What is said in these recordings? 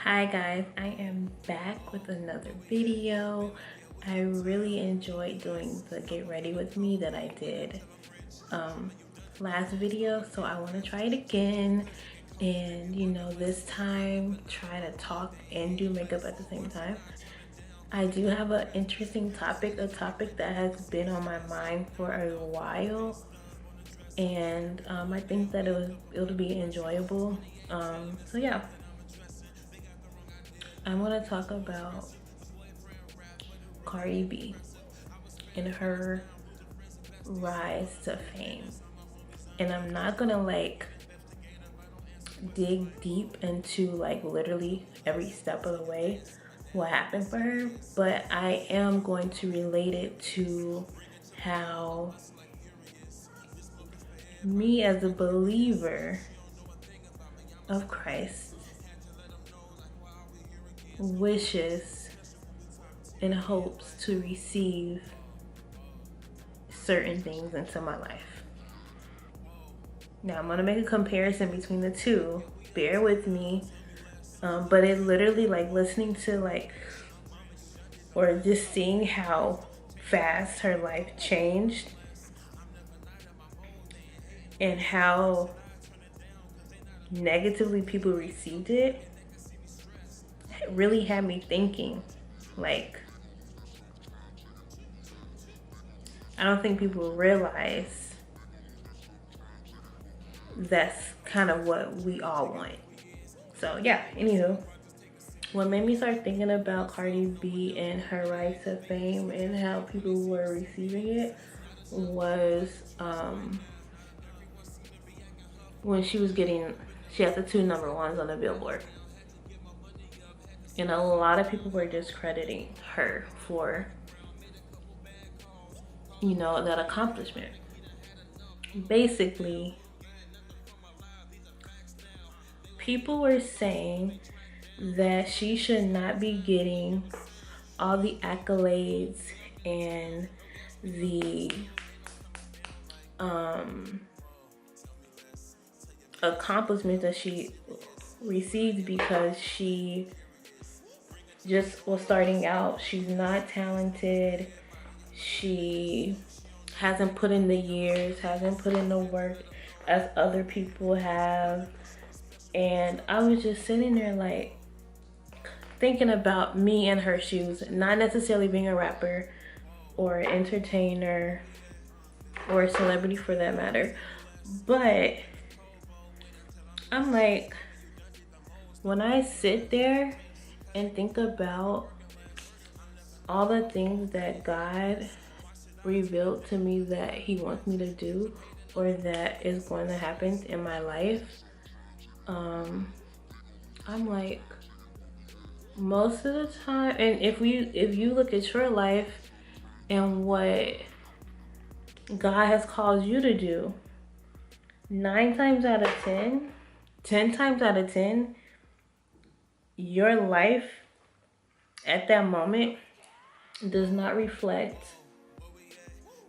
Hi guys, I am back with another video. I really enjoyed doing the get ready with me that I did last video, so I want to try it again, and this time try to talk and do makeup at the same time. I do have an interesting topic, a topic that has been on my mind for a while, and I think that it'll be enjoyable. So yeah, I want to talk about Cardi B and her rise to fame. And I'm not gonna dig deep into literally every step of the way what happened for her, but I am going to relate it to how me as a believer of Christ wishes and hopes to receive certain things into my life. Now I'm gonna make a comparison between the two. Bear with me, but it literally listening to or just seeing how fast her life changed and how negatively people received it really had me thinking. I don't think people realize that's kind of what we all want. So yeah, anywho, what made me start thinking about Cardi B and her rise to fame and how people were receiving it was when she had the two number ones on the Billboard. And a lot of people were discrediting her for that accomplishment. Basically, people were saying that she should not be getting all the accolades and the accomplishments that she received because she just was starting out. She's not talented. She hasn't put in the years, hasn't put in the work as other people have. And I was just sitting there thinking about me in her shoes, not necessarily being a rapper or an entertainer or a celebrity for that matter. But I'm when I sit there and think about all the things that God revealed to me that he wants me to do or that is going to happen in my life, I'm most of the time, and if you look at your life and what God has called you to do, 9 times out of 10, 10 times out of 10, your life at that moment does not reflect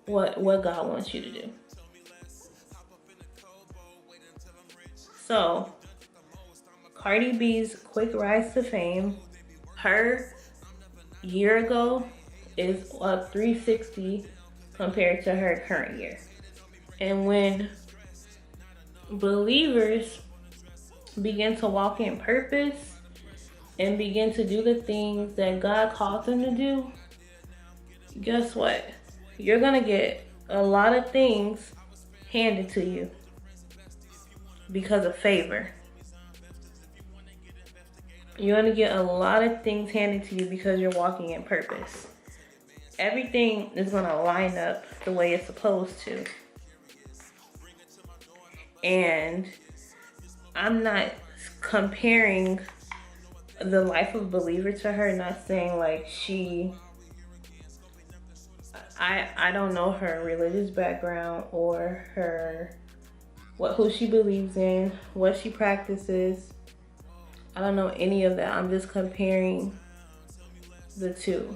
what God wants you to do. So Cardi B's quick rise to fame, her year ago is up 360 compared to her current year. And when believers begin to walk in purpose and begin to do the things that God called them to do, guess what? You're gonna get a lot of things handed to you because of favor. You're gonna get a lot of things handed to you because you're walking in purpose. Everything is gonna line up the way it's supposed to. And I'm not comparing the life of a believer to her, not saying I don't know her religious background or who she believes in, what she practices. I don't know any of that. I'm just comparing the two.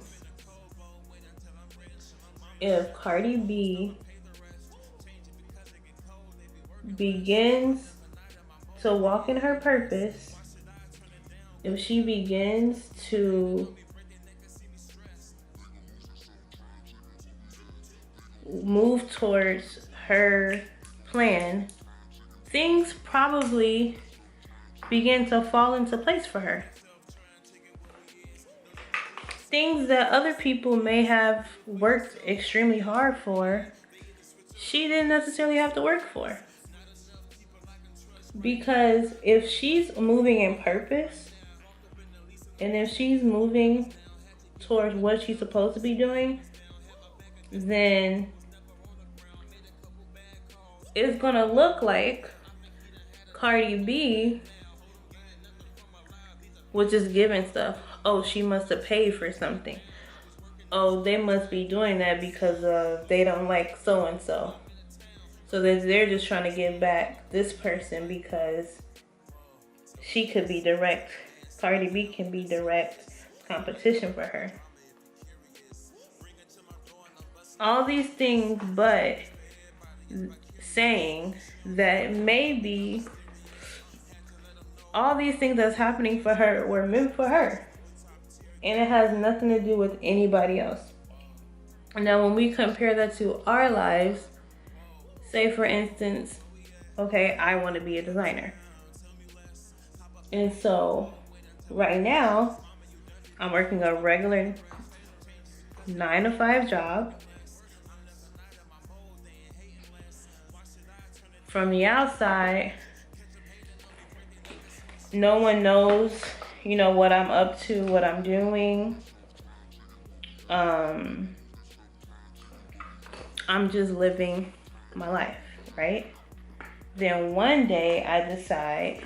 If Cardi B begins to walk in her purpose if she begins to move towards her plan, things probably begin to fall into place for her. Things that other people may have worked extremely hard for, she didn't necessarily have to work for. Because if she's moving in purpose, and if she's moving towards what she's supposed to be doing, then it's gonna look like Cardi B was just giving stuff. Oh, she must have paid for something. Oh, they must be doing that because they don't like so-and-so. So they're just trying to give back this person because she could be direct. Cardi B can be direct competition for her. All these things, but saying that maybe all these things that's happening for her were meant for her. And it has nothing to do with anybody else. Now, when we compare that to our lives, say for instance, okay, I want to be a designer. And so right now, I'm working a regular 9-to-5 job. From the outside, no one knows, what I'm up to, what I'm doing. I'm just living my life, right? Then one day I decide,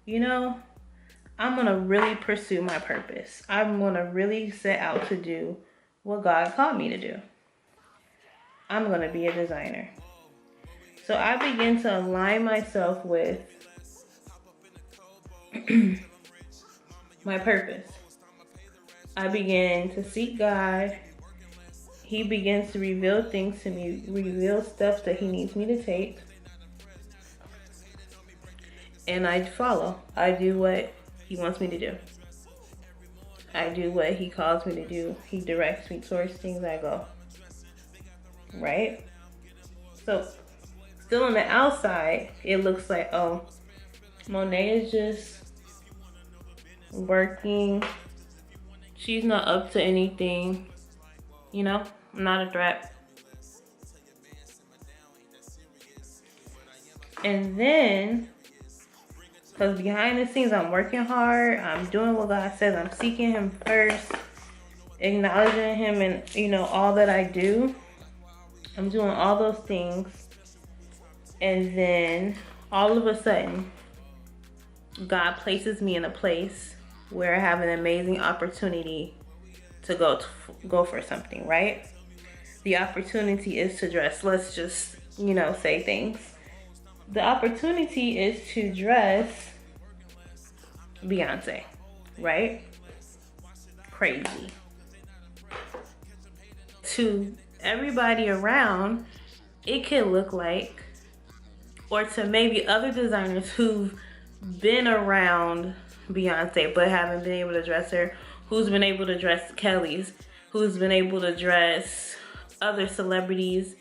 I'm gonna really pursue my purpose. I'm gonna really set out to do what God called me to do. I'm gonna be a designer. So I begin to align myself with my purpose. I begin to seek God. He begins to reveal things to me, reveal steps that he needs me to take. And I follow. I do what he wants me to do. I do what he calls me to do. He directs me towards things, I go. Right? So, still on the outside, it looks like, oh, Monet is just working. She's not up to anything. Not a threat. And then, because behind the scenes, I'm working hard. I'm doing what God says. I'm seeking him first. Acknowledging him and, all that I do. I'm doing all those things. And then, all of a sudden, God places me in a place where I have an amazing opportunity to go for something, right? The opportunity is to dress. Let's just, say things. The opportunity is to dress Beyonce, right? Crazy. To everybody around, it could look like, or to maybe other designers who've been around Beyonce but haven't been able to dress her, who's been able to dress Kelly's, who's been able to dress other celebrities,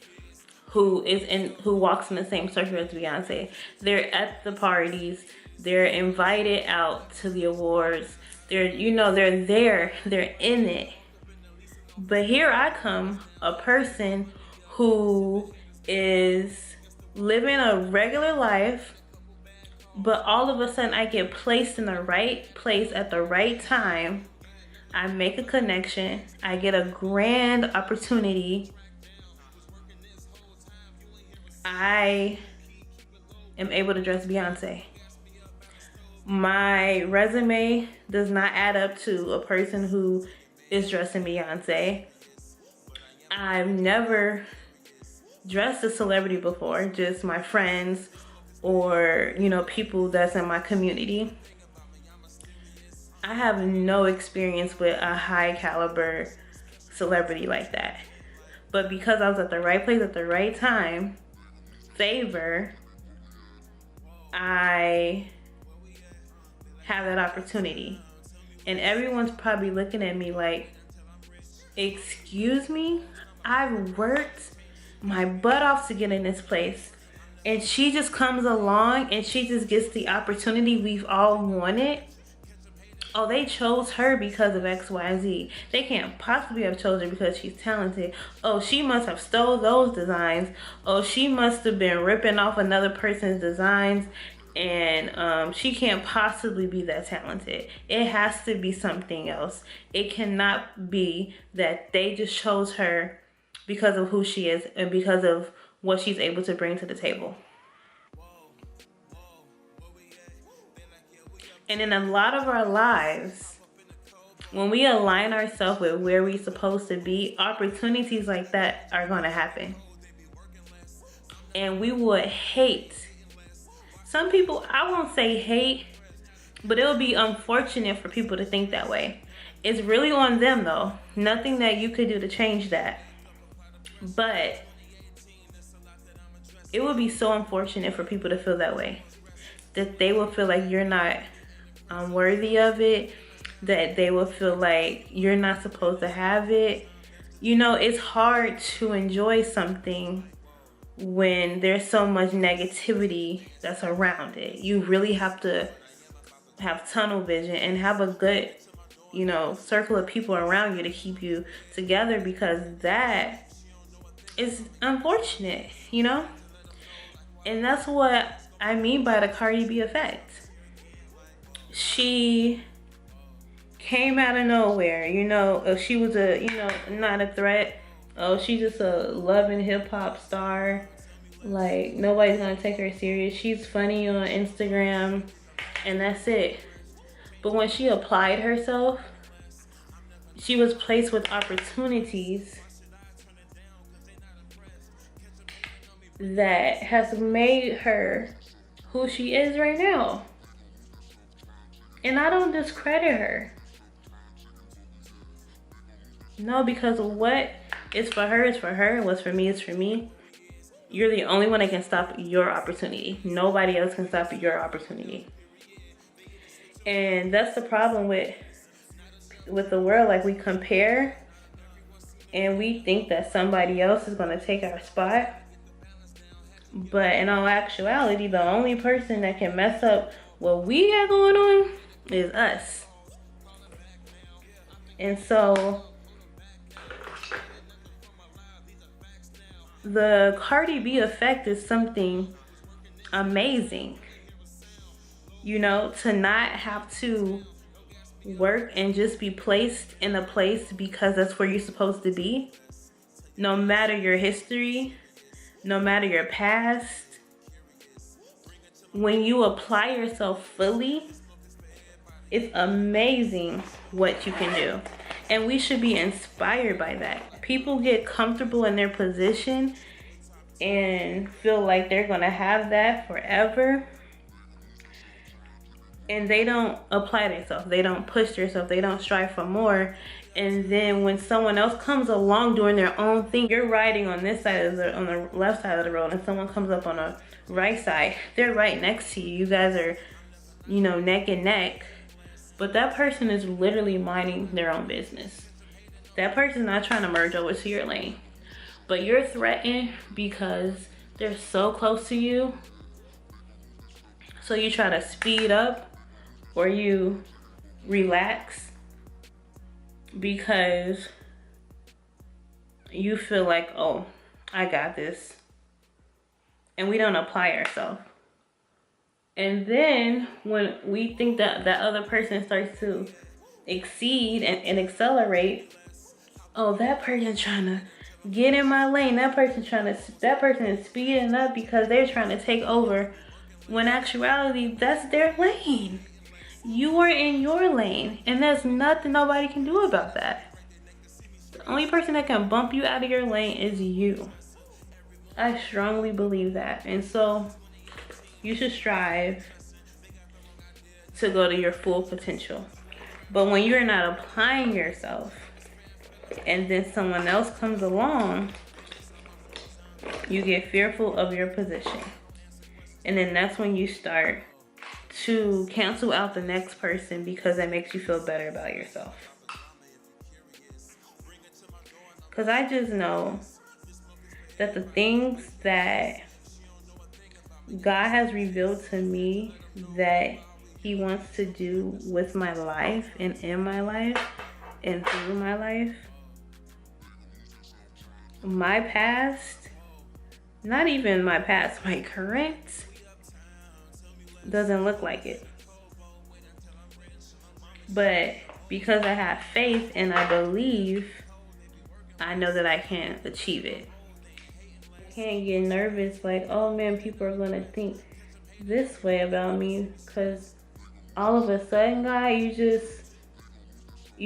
who walks in the same circle as Beyonce. They're at the parties, they're invited out to the awards, they're there, they're in it. But here I come, a person who is living a regular life, but all of a sudden I get placed in the right place at the right time. I make a connection. I get a grand opportunity. I am able to dress Beyonce. My resume does not add up to a person who is dressing Beyonce. I've never dressed a celebrity before, just my friends or, people that's in my community. I have no experience with a high caliber celebrity like that. But because I was at the right place at the right time, favor, I have that opportunity. And everyone's probably looking at me like, excuse me? I've worked my butt off to get in this place. And she just comes along and she just gets the opportunity we've all wanted. Oh, they chose her because of X, Y, Z. They can't possibly have chosen her because she's talented. Oh, she must have stole those designs. Oh, she must have been ripping off another person's designs. And she can't possibly be that talented. It has to be something else. It cannot be that they just chose her because of who she is and because of what she's able to bring to the table. And in a lot of our lives, when we align ourselves with where we're supposed to be, opportunities like that are going to happen. And we would hate. Some people, I won't say hate, but it would be unfortunate for people to think that way. It's really on them though. Nothing that you could do to change that. But it would be so unfortunate for people to feel that way. That they will feel like you're not worthy of it, that they will feel like you're not supposed to have it. You know, it's hard to enjoy something when there's so much negativity that's around it. You really have to have tunnel vision and have a good, you know, circle of people around you to keep you together, because that is unfortunate, you know? And that's what I mean by the Cardi B effect. She came out of nowhere, you know. She was a, you know, not a threat. Oh, she's just a loving hip hop star. Like, nobody's gonna take her serious. She's funny on Instagram, and that's it. But when she applied herself, she was placed with opportunities that has made her who she is right now. And I don't discredit her. No, because what is for her is for her, and what's for me is for me. You're the only one that can stop your opportunity. Nobody else can stop your opportunity. And that's the problem with the world. Like, we compare and we think that somebody else is gonna take our spot. But in all actuality, the only person that can mess up what we got going on is us. And so the Cardi B effect is something amazing. You know, to not have to work and just be placed in a place because that's where you're supposed to be. No matter your history, no matter your past, when you apply yourself fully, it's amazing what you can do. And we should be inspired by that. People get comfortable in their position and feel like they're gonna have that forever. And they don't apply themselves. They don't push themselves. They don't strive for more. And then when someone else comes along doing their own thing, you're riding on this side of on the left side of the road, and someone comes up on the right side. They're right next to you. You guys are, you know, neck and neck. But that person is literally minding their own business. That person's not trying to merge over to your lane. But you're threatened because they're so close to you. So you try to speed up or you relax because you feel like, oh, I got this. And we don't apply ourselves. And then when we think that that other person starts to exceed and accelerate, oh, that person's trying to get in my lane. That person is speeding up because they're trying to take over. When actuality, that's their lane. You are in your lane, and there's nothing nobody can do about that. The only person that can bump you out of your lane is you. I strongly believe that. And so you should strive to go to your full potential. But when you're not applying yourself and then someone else comes along, you get fearful of your position. And then that's when you start to cancel out the next person because that makes you feel better about yourself. Because I just know that the things that God has revealed to me that He wants to do with my life and in my life and through my life, my past, not even my past, my current, doesn't look like it. But because I have faith and I believe, I know that I can achieve it. I can't get nervous like, oh man, people are gonna think this way about me, because all of a sudden, God, you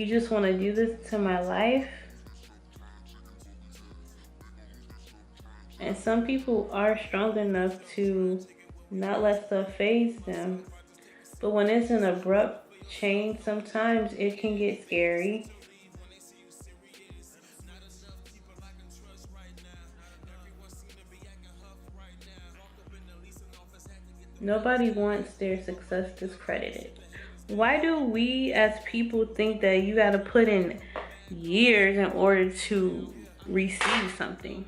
just want to do this to my life. And some people are strong enough to not let stuff phase them. But when it's an abrupt change, sometimes it can get scary. Nobody wants their success discredited. Why do we as people think that you got to put in years in order to receive something?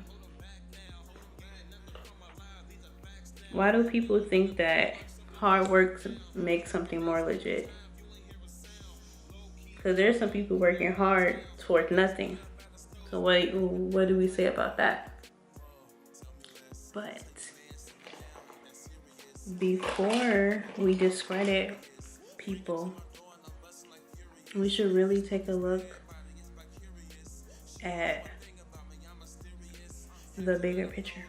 Why do people think that hard work makes something more legit? Because there's some people working hard towards nothing. So what do we say about that? But before we discredit people, we should really take a look at the bigger picture.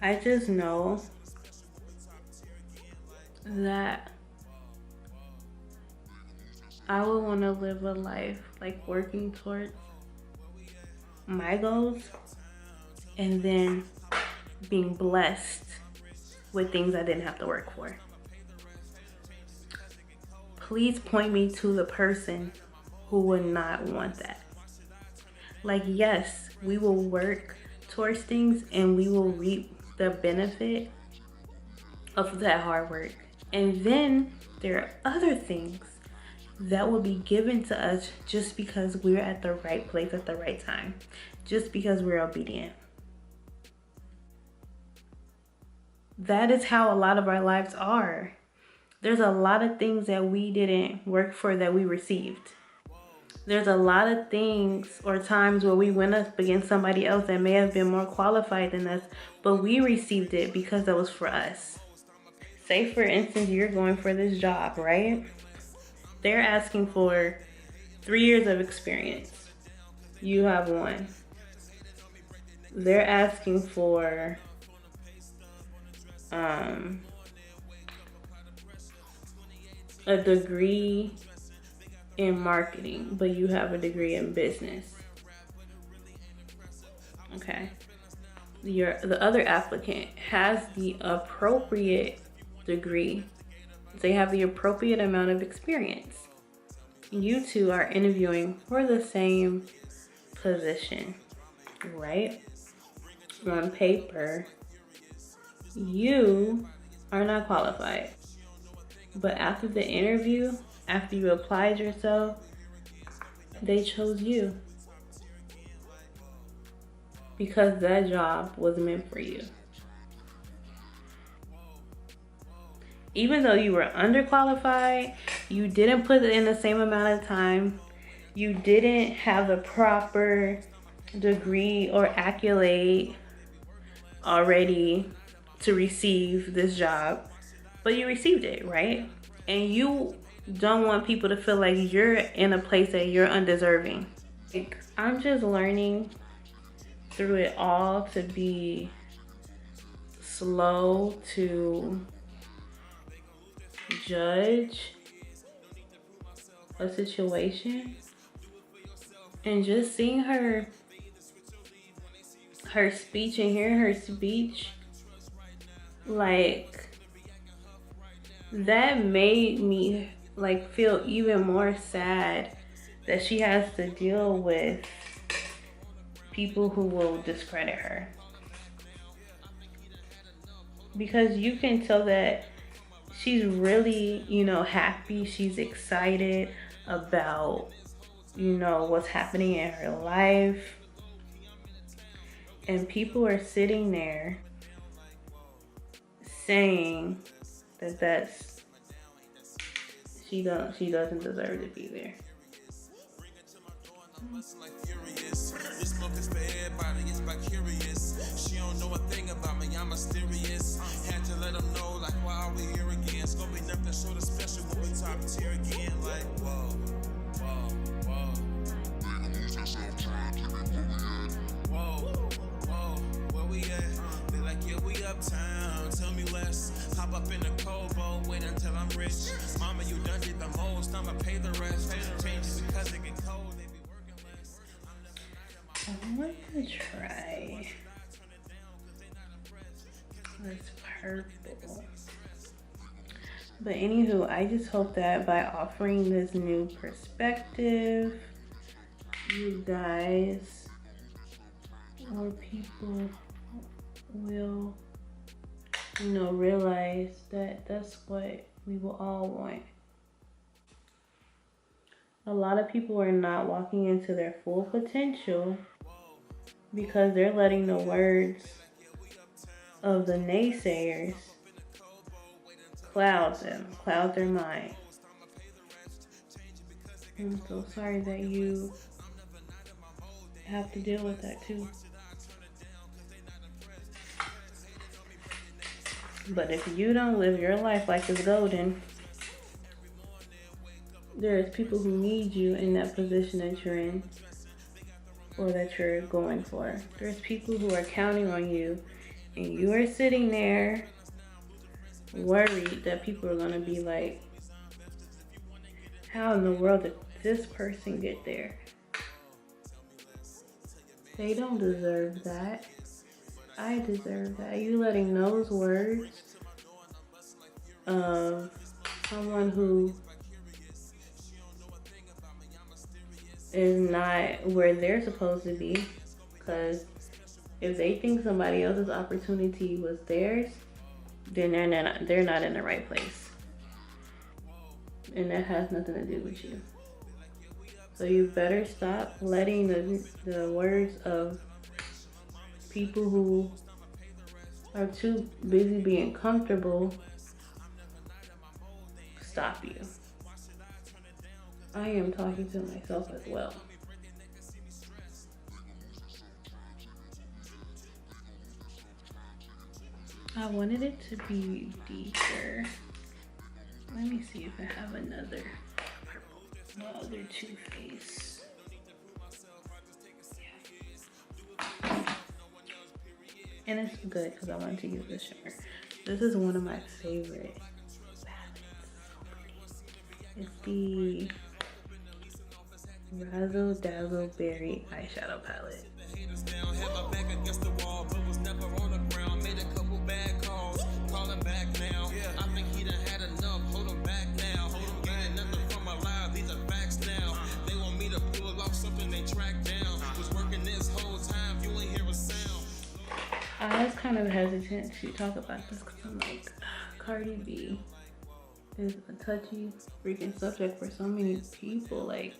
I just know that I would want to live a life like working towards my goals and then being blessed with things I didn't have to work for. Please point me to the person who would not want that. Like, yes, we will work towards things and we will reap the benefit of that hard work. And then there are other things that will be given to us just because we're at the right place at the right time, just because we're obedient. That is how a lot of our lives are. There's a lot of things that we didn't work for that we received. There's a lot of things or times where we went up against somebody else that may have been more qualified than us, but we received it because that was for us. Say, for instance, you're going for this job, right? They're asking for 3 years of experience. You have 1. They're asking for a degree in marketing, but you have a degree in business. Okay. The other applicant has the appropriate degree. They have the appropriate amount of experience. You two are interviewing for the same position, right? On paper, you are not qualified. But after the interview, after you applied yourself, they chose you because that job was meant for you. Even though you were underqualified, you didn't put in the same amount of time, you didn't have the proper degree or accolade already to receive this job, but you received it, right? And you don't want people to feel like you're in a place that you're undeserving. Like, I'm just learning through it all to be slow to judge a situation, and just seeing her speech and hearing her speech, like, that made me like feel even more sad that she has to deal with people who will discredit her, because you can tell that she's really, you know, happy. She's excited about, you know, what's happening in her life. And people are sitting there saying that she doesn't deserve to be there. This smoke is for everybody, it's by curious. She don't know a thing about me, I'm mysterious. Had to let them know, like, why are we here again? It's gonna be nothing short of special when we top tier again. Like, whoa, whoa, whoa. Whoa, whoa, where we at? They like, yeah, we uptown, tell me less. Hop up in the cold boat, wait until I'm rich. Mama, you done did the most, I'ma pay the rest. Change it because it get cold. I want to try this purple. But anywho, I just hope that by offering this new perspective, you guys or people will, you know, realize that that's what we will all want. A lot of people are not walking into their full potential because they're letting the words of the naysayers cloud their mind. I'm so sorry that you have to deal with that too. But if you don't live your life like it's golden, there's people who need you in that position that you're in or that you're going for. There's people who are counting on you, and you are sitting there worried that people are going to be like, how in the world did this person get there? They don't deserve that. I deserve that. You letting those words of someone who is not where they're supposed to be, because if they think somebody else's opportunity was theirs, then they're not in the right place, and that has nothing to do with you. So you better stop letting the words of people who are too busy being comfortable stop you. I am talking to myself as well. I wanted it to be deeper. Let me see if I have another purple, other Too Faced. Yeah. And it's good because I wanted to use this shimmer. This is one of my favorite palettes. It's the Razzle Dazzle Berry eyeshadow palette. I was kind of hesitant to talk about this because I'm like, Cardi B is a touchy freaking subject for so many people. Like,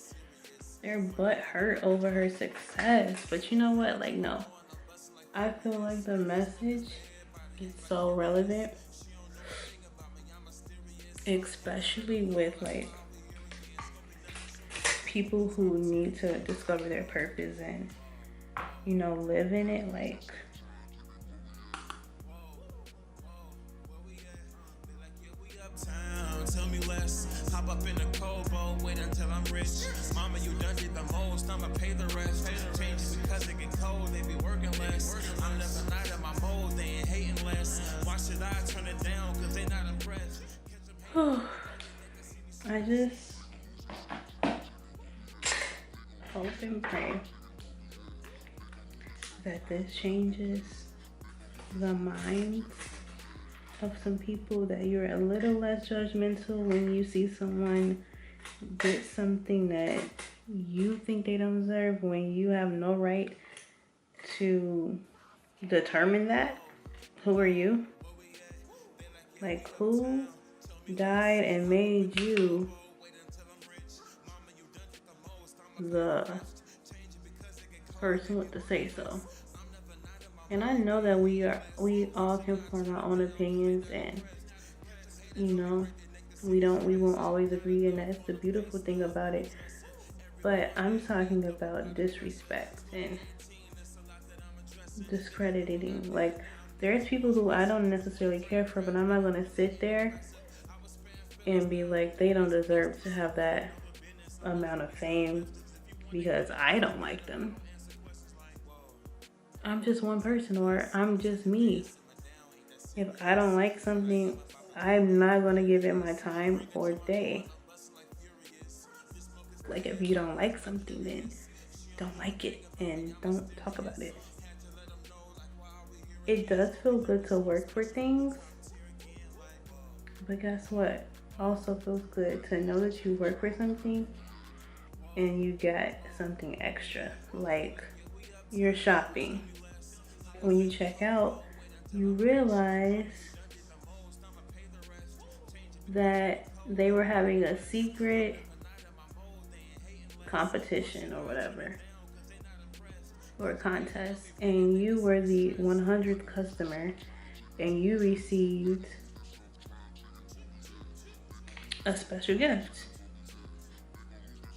their butt hurt over her success. But you know what? Like, no. I feel like the message is so relevant. Especially with, like, people who need to discover their purpose and, you know, live in it. Like, tell me less. Hop up in the cold boat, wait until I'm rich. Mama, you done did the most, I'ma pay the rest. Change it because it get cold, they be working less. I'm never not in my mode, they ain't hating less. Why should I turn it down? Cause they not impressed. I just hope and pray that this changes the minds of some people, that you're a little less judgmental when you see someone get something that you think they don't deserve, when you have no right to determine that. Who are you? Like, who died and made you the person with the say so. And I know that we all can form our own opinions, and you know, we won't always agree, and that's the beautiful thing about it. But I'm talking about disrespect and discrediting. Like, there's people who I don't necessarily care for, but I'm not gonna sit there and be like, they don't deserve to have that amount of fame because I don't like them. I'm just one person, or I'm just me. If I don't like something, I'm not gonna give it my time or day. Like, if you don't like something, then don't like it and don't talk about it. It does feel good to work for things, but guess what? Also feels good to know that you work for something and you get something extra, like you're shopping. When you check out, you realize that they were having a secret competition or whatever, or a contest, and you were the 100th customer and you received a special gift.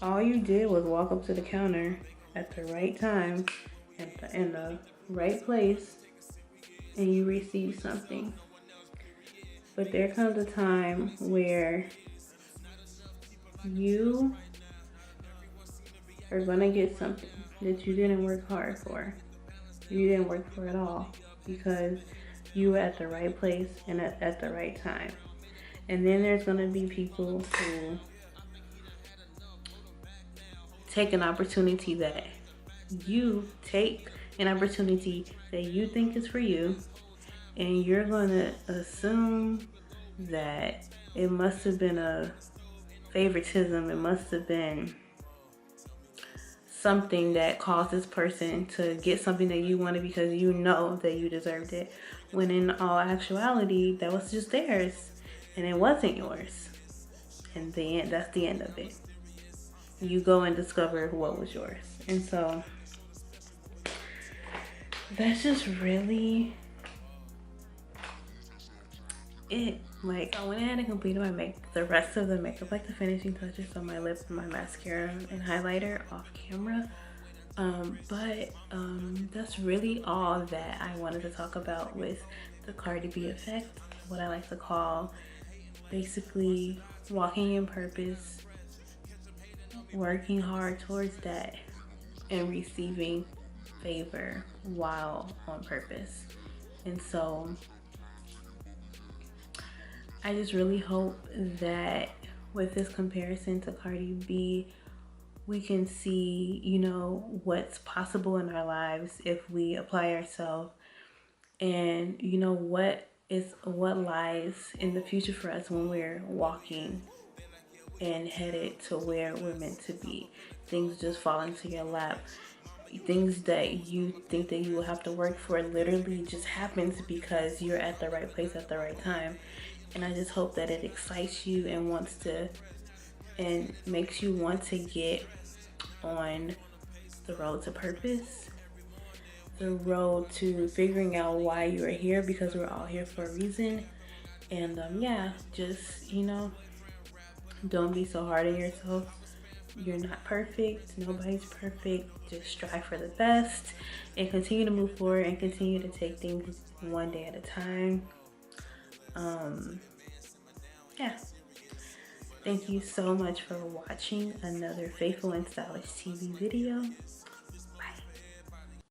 All you did was walk up to the counter at the right time, in the right place, and you received something. But there comes a time where you are gonna get something that you didn't work hard for. You didn't work for at all, because you were at the right place and at the right time. And then there's gonna be people who take an opportunity that you think is for you, and you're gonna assume that it must have been a favoritism. It must have been something that caused this person to get something that you wanted because you know that you deserved it, when in all actuality that was just theirs and it wasn't yours. And that's the end of it. You go and discover what was yours. And so that's just really it. Like, I went ahead and completed the rest of the makeup, like the finishing touches on my lips and my mascara and highlighter off camera. But that's really all that I wanted to talk about with the Cardi B effect, what I like to call basically walking in purpose, working hard towards that, and receiving favor while on purpose. And so I just really hope that with this comparison to Cardi B, we can see, what's possible in our lives if we apply ourselves, and what lies in the future for us when we're walking and headed to where we're meant to be. Things just fall into your lap. Things that you think that you will have to work for literally just happens because you're at the right place at the right time. And I just hope that it excites you and makes you want to get on the road to purpose, the road to figuring out why you are here, because we're all here for a reason. And just don't be so hard on yourself. You're not perfect. Nobody's perfect. Just strive for the best and continue to move forward and continue to take things one day at a time. Thank you so much for watching another Faithful and Stylish TV video.